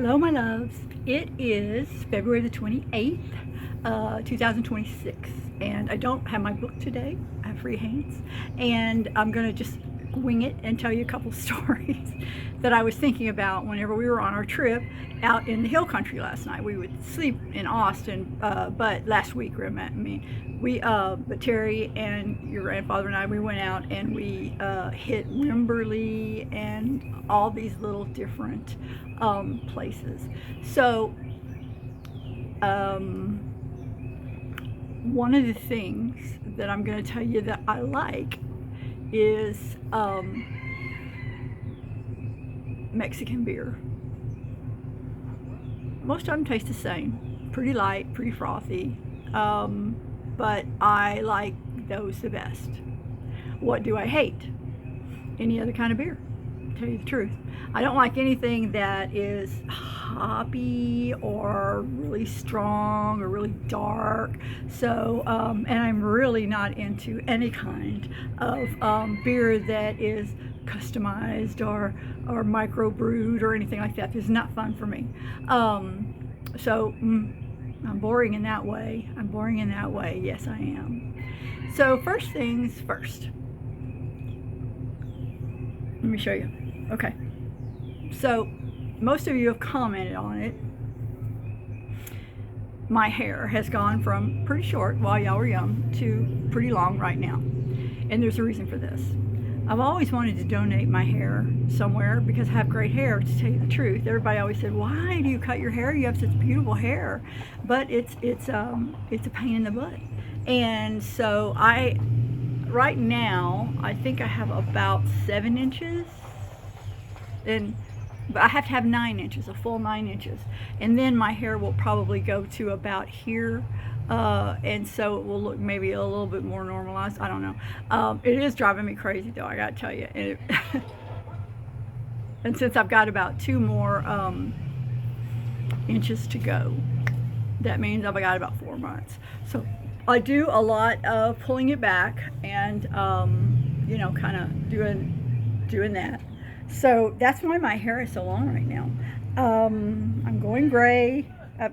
Hello, my loves. It is February the 28th, 2026, and I don't have my book today. I have free hands, and I'm going to just wing it and tell you a couple stories that I was thinking about whenever we were on our trip out in the hill country last night. We would sleep in Austin, but last week, but Terry and your grandfather and I, we went out and we hit Wimberley and all these little different places. So, um, one of the things that I'm going to tell you that I like is Mexican beer. Most of them taste the same, pretty light, pretty frothy, but I like those the best. What do I hate? Any other kind of beer, to tell you the truth. I don't like anything that is hoppy or really strong or really dark. So, and I'm really not into any kind of beer that is customized or microbrewed or anything like that. This is not fun for me. I'm boring in that way. I'm boring in that way. Yes, I am. So first things first. Let me show you. Okay. So most of you have commented on it. My hair has gone from pretty short while y'all were young to pretty long right now. And there's a reason for this. I've always wanted to donate my hair somewhere because I have great hair, to tell you the truth. Everybody always said, "Why do you cut your hair? You have such beautiful hair." But it's a pain in the butt. And so right now, I think I have about 7 inches, and but I have to have 9 inches, a full 9 inches, and then my hair will probably go to about here, and so it will look maybe a little bit more normalized. I don't know. It is driving me crazy though, I gotta tell you. And since I've got about 2 more inches to go, that means I've got about 4 months. So I do a lot of pulling it back and kind of doing that. So that's why my hair is so long right now. I'm going gray up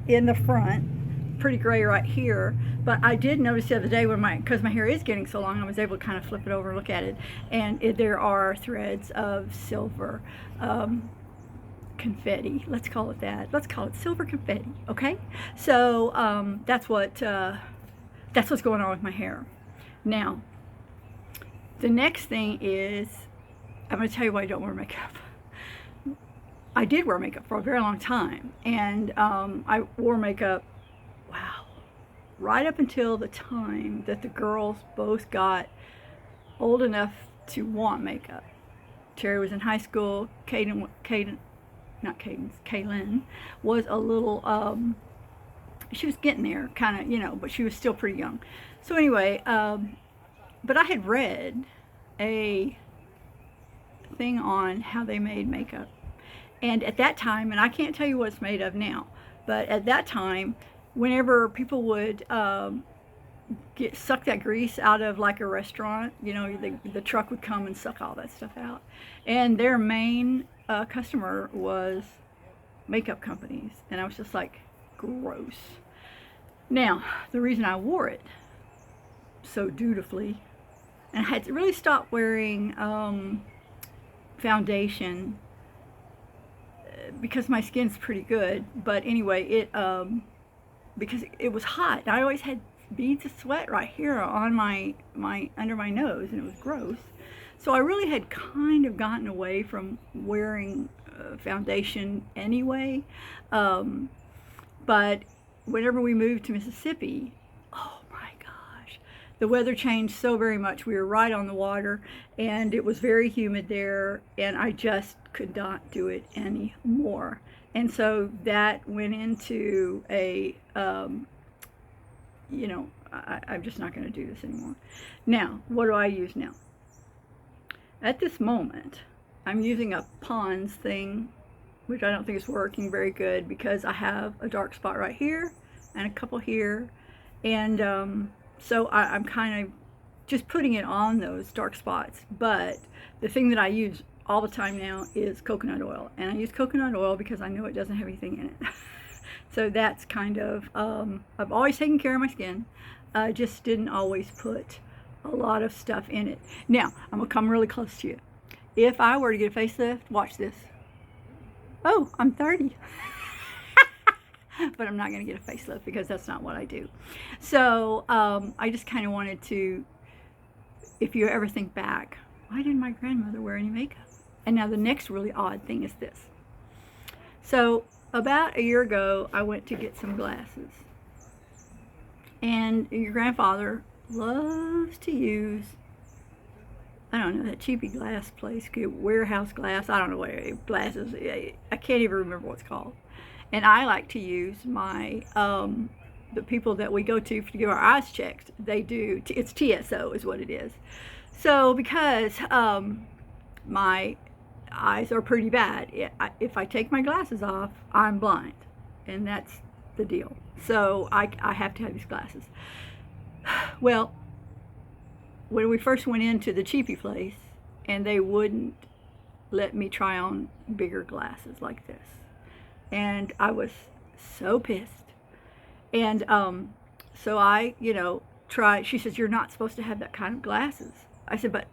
in the front, pretty gray right here. But I did notice the other day because my hair is getting so long, I was able to kind of flip it over and look at it, and there are threads of silver confetti. Let's call it that. Let's call it silver confetti. Okay. So that's what's going on with my hair. Now, the next thing is, I'm going to tell you why I don't wear makeup. I did wear makeup for a very long time, and I wore makeup, wow, right up until the time that the girls both got old enough to want makeup. Terry was in high school. Kaylin was a little, she was getting there, kind of, but she was still pretty young. So anyway, but I had read a thing on how they made makeup. And at that time, and I can't tell you what it's made of now, but at that time, whenever people would suck that grease out of like a restaurant, the truck would come and suck all that stuff out. And their main customer was makeup companies. And I was just like, gross. Now, the reason I wore it so dutifully, and I had to really stop wearing foundation because my skin's pretty good. But anyway, because it was hot. I always had beads of sweat right here on my under my nose, and it was gross. So I really had kind of gotten away from wearing foundation anyway. But whenever we moved to Mississippi, oh my gosh, the weather changed so very much. We were right on the water, and it was very humid there, and I just could not do it anymore. And so that went into I'm just not going to do this anymore. Now, what do I use now? At this moment, I'm using a Pond's thing, which I don't think is working very good because I have a dark spot right here and a couple here. And so I'm kind of just putting it on those dark spots. But the thing that I use all the time now is coconut oil. And I use coconut oil because I know it doesn't have anything in it. So that's kind of, I've always taken care of my skin. I just didn't always put a lot of stuff in it. Now, I'm going to come really close to you. If I were to get a facelift, watch this. Oh, I'm 30. But I'm not going to get a facelift because that's not what I do. So I just kind of wanted to, if you ever think back, why didn't my grandmother wear any makeup? And now the next really odd thing is this. So about a year ago, I went to get some glasses. And your grandfather loves to use, I don't know, that cheapy glass place, warehouse glass, I don't know what glasses, I can't even remember what it's called. And I like to use my, the people that we go to get our eyes checked, they do, it's TSO is what it is. So because my eyes are pretty bad, if I take my glasses off, I'm blind. And that's the deal. So I have to have these glasses. Well, when we first went into the cheapy place, and they wouldn't let me try on bigger glasses like this. And I was so pissed. And so I, tried. She says, you're not supposed to have that kind of glasses. I said, but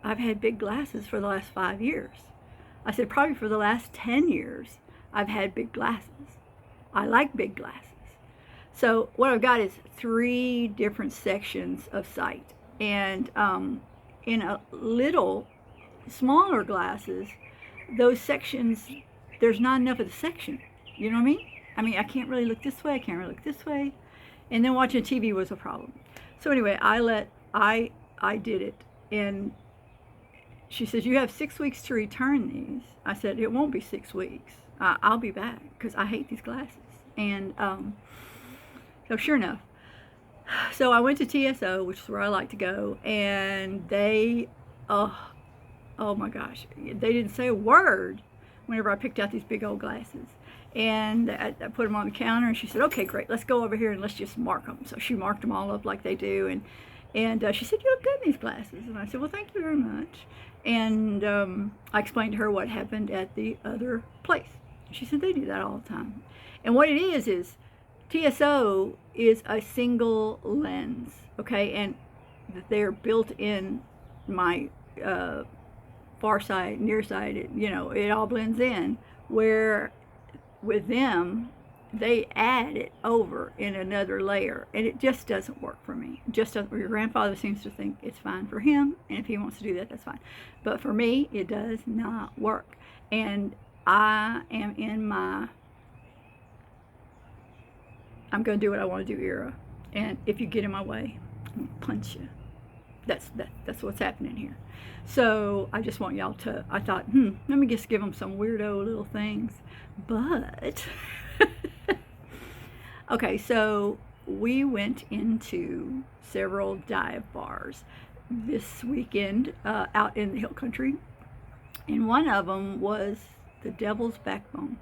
I've had big glasses for the last 5 years. I said, probably for the last 10 years, I've had big glasses. I like big glasses. So what I've got is 3 different sections of sight. And in a little smaller glasses, those sections, there's not enough of the section. You know what I mean? I mean, I can't really look this way. I can't really look this way. And then watching TV was a problem. So anyway, I did it. And she says, you have 6 weeks to return these. I said, it won't be 6 weeks. I'll be back because I hate these glasses. And so sure enough, so I went to TSO, which is where I like to go, and they, oh my gosh, they didn't say a word whenever I picked out these big old glasses. And I put them on the counter, and she said, okay, great, let's go over here and let's just mark them. So she marked them all up like they do, and she said, you look good in these glasses. And I said, well, thank you very much. And I explained to her what happened at the other place. She said, they do that all the time. And what it is TSO is a single lens, okay? And they're built in my far side, near side, it all blends in. Where with them, they add it over in another layer, and it just doesn't work for me. Just doesn't. Your grandfather seems to think it's fine for him, and if he wants to do that, that's fine. But for me, it does not work. And I am in my I'm going to do what I want to do era. And if you get in my way, I'm going to punch you. That's what's happening here. So I just want y'all to, I thought, let me just give them some weirdo little things. But, okay, so we went into several dive bars this weekend out in the hill country. And one of them was the Devil's Backbone.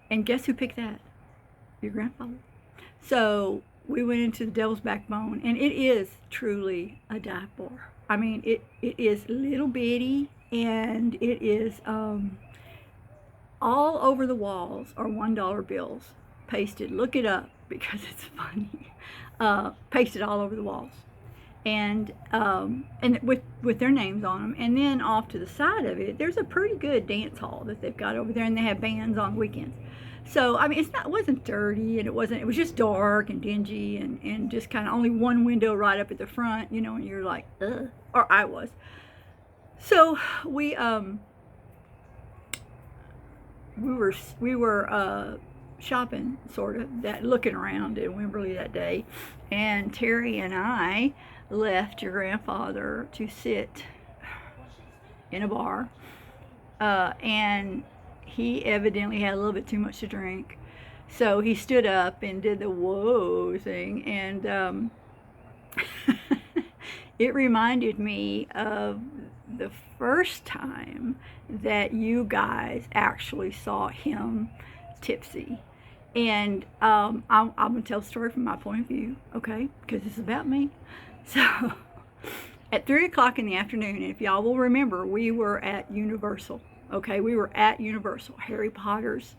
And guess who picked that? Your grandfather. So we went into the Devil's Backbone, and it is truly a dive bar. I mean, it is little bitty, and it is all over the walls are $1 bills pasted. Look it up because it's funny. Pasted all over the walls, and with their names on them. And then off to the side of it, there's a pretty good dance hall that they've got over there, and they have bands on weekends. So, I mean, it wasn't dirty, and it was just dark and dingy, and just kind of only one window right up at the front, and you're like, ugh, or I was. So we were shopping, sort of, looking around in Wimberley that day, and Terry and I left your grandfather to sit in a bar, and he evidently had a little bit too much to drink. So he stood up and did the whoa thing, and it reminded me of the first time that you guys actually saw him tipsy. And I'm going to tell the story from my point of view, okay? Because it's about me. So at 3 o'clock in the afternoon, and if y'all will remember, we were at Universal. Okay, we were at Universal. Harry Potter's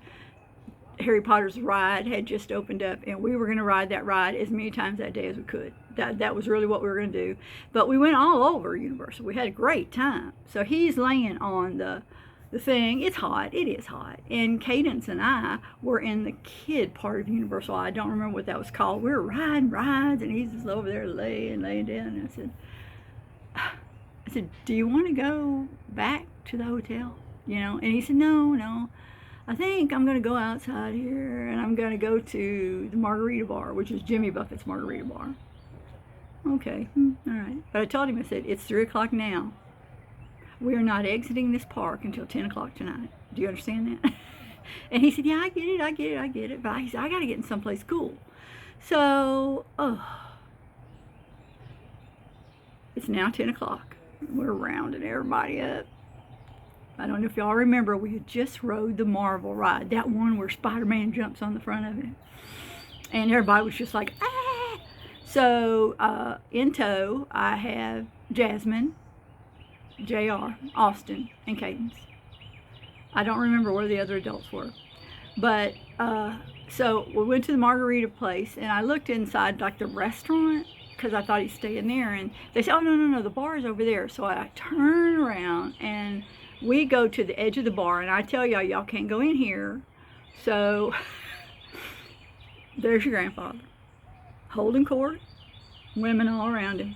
ride had just opened up, and we were going to ride that ride as many times that day as we could. That was really what we were going to do. But we went all over Universal. We had a great time. So he's laying on the thing. It's hot. It is hot. And Cadence and I were in the kid part of Universal. I don't remember what that was called. We were riding rides, and he's just over there laying down. And I said, do you want to go back to the hotel? You know? And he said, no. I think I'm going to go outside here, and I'm going to go to the Margarita Bar, which is Jimmy Buffett's Margarita Bar. Okay, all right. But I told him, I said, it's 3 o'clock now. We are not exiting this park until 10 o'clock tonight. Do you understand that? And he said, yeah, I get it. But he said, I got to get in someplace cool. So, it's now 10 o'clock. We're rounding everybody up. I don't know if y'all remember, we had just rode the Marvel ride, that one where Spider-Man jumps on the front of it. And everybody was just like, ah! So, in tow, I have Jasmine, JR, Austin, and Cadence. I don't remember where the other adults were. But, so we went to the margarita place, and I looked inside, like, the restaurant, because I thought he'd stay in there. And they said, oh, no, the bar is over there. So I turn around, and we go to the edge of the bar, and I tell y'all can't go in here. So there's your grandfather holding court, women all around him.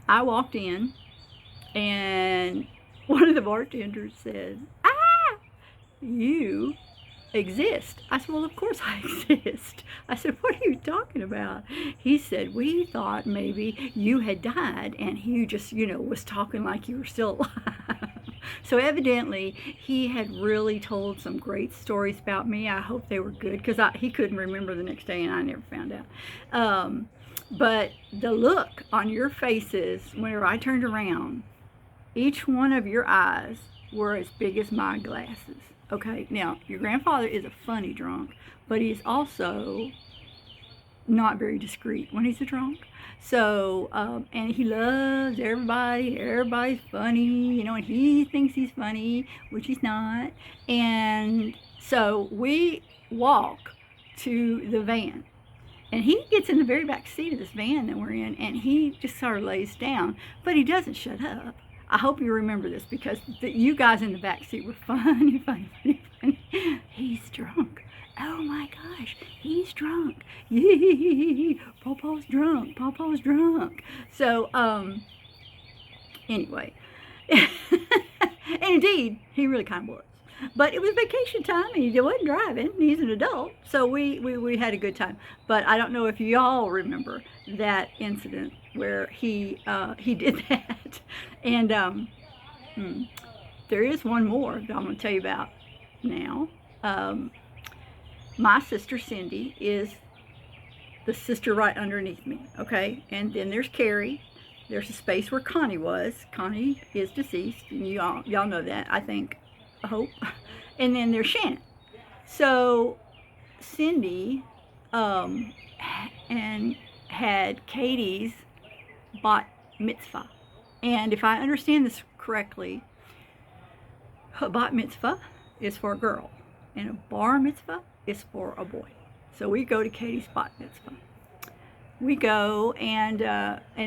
I walked in, and one of the bartenders said, you exist. I said, well, of course I exist. I said, what are you talking about? He said, we thought maybe you had died, and he just, was talking like you were still alive. So evidently, he had really told some great stories about me. I hope they were good, because he couldn't remember the next day, and I never found out. But the look on your faces whenever I turned around, each one of your eyes were as big as my glasses. Okay, now, your grandfather is a funny drunk, but he's also not very discreet when he's a drunk. So, and he loves everybody. Everybody's funny, and he thinks he's funny, which he's not. And so we walk to the van. And he gets in the very back seat of this van that we're in, and he just sort of lays down, but he doesn't shut up. I hope you remember this, because you guys in the back seat were funny. He's drunk. Oh my gosh, he's drunk. Yee, Papa's drunk. So, anyway. And indeed, he really kind of was. But it was vacation time, and he wasn't driving. He's an adult, so we had a good time. But I don't know if y'all remember that incident where he did that. And there is one more that I'm going to tell you about now. My sister Cindy is the sister right underneath me, okay? And then there's Carrie. There's a space where Connie was. Connie is deceased, and y'all know that, I think. I hope. And then there's Shannon. So Cindy and had Katie's bat mitzvah. And if I understand this correctly, a bat mitzvah is for a girl, and a bar mitzvah is for a boy. So we go to Katie's bat mitzvah. We go, and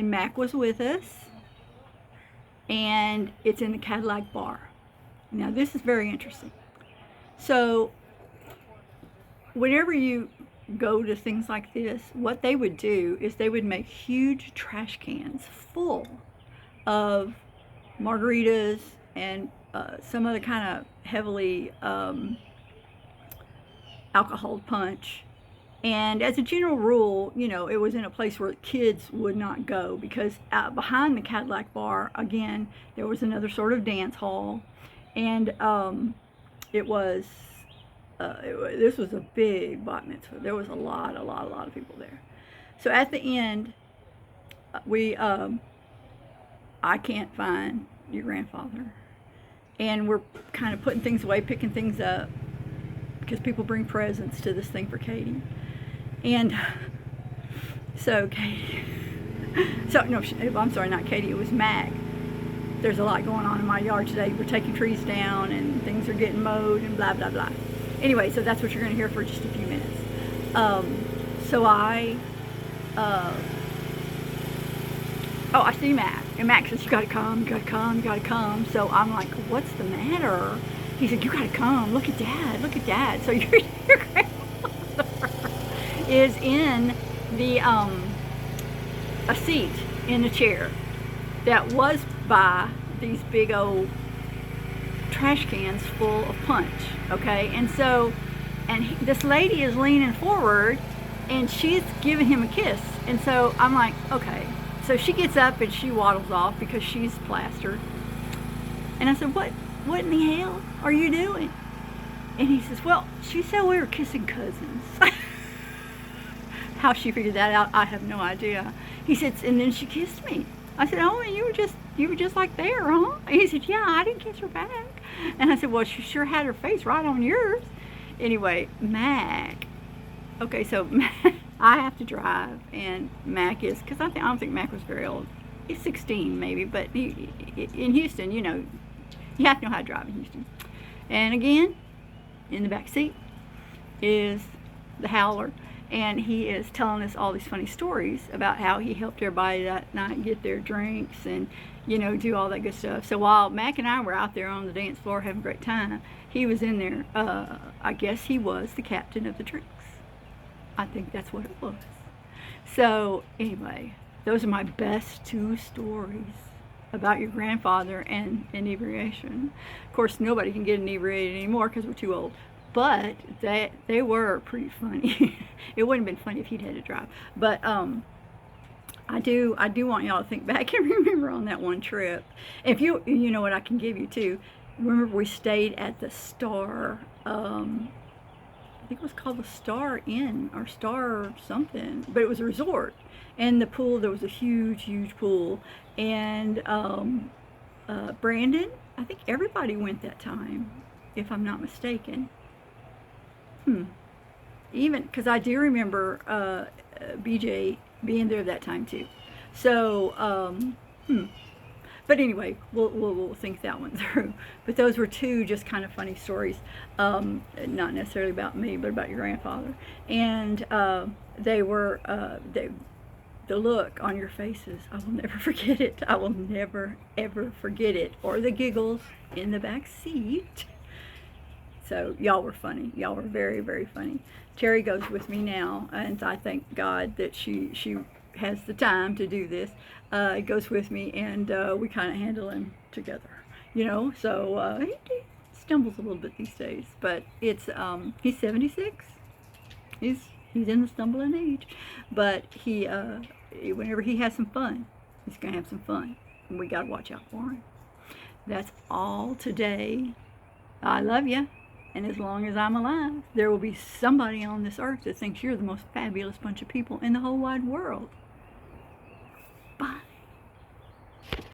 Mac was with us, and it's in the Cadillac bar. Now, this is very interesting. So, whenever you go to things like this, what they would do is they would make huge trash cans full of margaritas and some other kind of heavily alcohol punch. And as a general rule, it was in a place where kids would not go, because behind the Cadillac bar, again, there was another sort of dance hall. And this was a big bat mitzvah. There was a lot of people there. So at the end, I can't find your grandfather. And we're kind of putting things away, picking things up, because people bring presents to this thing for Katie. And so Katie So, no, I'm sorry, not Katie, it was Mac. There's a lot going on in my yard today. We're taking trees down and things are getting mowed and blah, blah, blah. Anyway, so that's what you're going to hear for just a few minutes. So I see Mac. And Mac says, you got to come, you got to come, you got to come. So I'm like, what's the matter? He said, you got to come. Look at Dad. Look at Dad. So your grandfather is in the, a seat in a chair that was by these big old trash cans full of punch, okay? And so, this lady is leaning forward and she's giving him a kiss. And so I'm like, okay. So she gets up and she waddles off because she's plastered. And I said, what in the hell are you doing? And he says, well, she said we were kissing cousins. How she figured that out, I have no idea. He said, and then she kissed me. I said, oh, and you were just like there, huh? And he said, yeah, I didn't kiss her back. And I said, well, she sure had her face right on yours. Anyway, Mac. Okay, so I have to drive, and Mac is, because I don't think Mac was very old. He's 16 maybe, but in Houston, you know, you have to know how to drive in Houston. And again, in the back seat is the Howler, and he is telling us all these funny stories about how he helped everybody that night get their drinks and, you know, do all that good stuff. So while Mac and I were out there on the dance floor having a great time, he was in there. I guess he was the captain of the drinks. I think that's what it was. So anyway, those are my best two stories about your grandfather and inebriation. Of course, nobody can get inebriated anymore because we're too old. But they were pretty funny. It wouldn't have been funny if he'd had to drive. But I do want y'all to think back and remember on that one trip. If you know what I can give you too. Remember we stayed at the Star. I think it was called the Star Inn or Star something, but it was a resort. And the pool, there was a huge pool. And Brandon, I think everybody went that time, if I'm not mistaken. Even, because I do remember BJ being there that time too. So, But anyway, we'll think that one through. But those were two just kind of funny stories, not necessarily about me, but about your grandfather. And they were, the look on your faces, I will never forget it. I will never, ever forget it. Or the giggles in the back seat. So y'all were funny. Y'all were very, very funny. Terry goes with me now, and I thank God that she has the time to do this. It goes with me, and we kind of handle him together, you know. So he stumbles a little bit these days, but it's he's 76. He's in the stumbling age, but he whenever he has some fun, he's gonna have some fun, and we gotta watch out for him. That's all today. I love you. And as long as I'm alive, there will be somebody on this earth that thinks you're the most fabulous bunch of people in the whole wide world.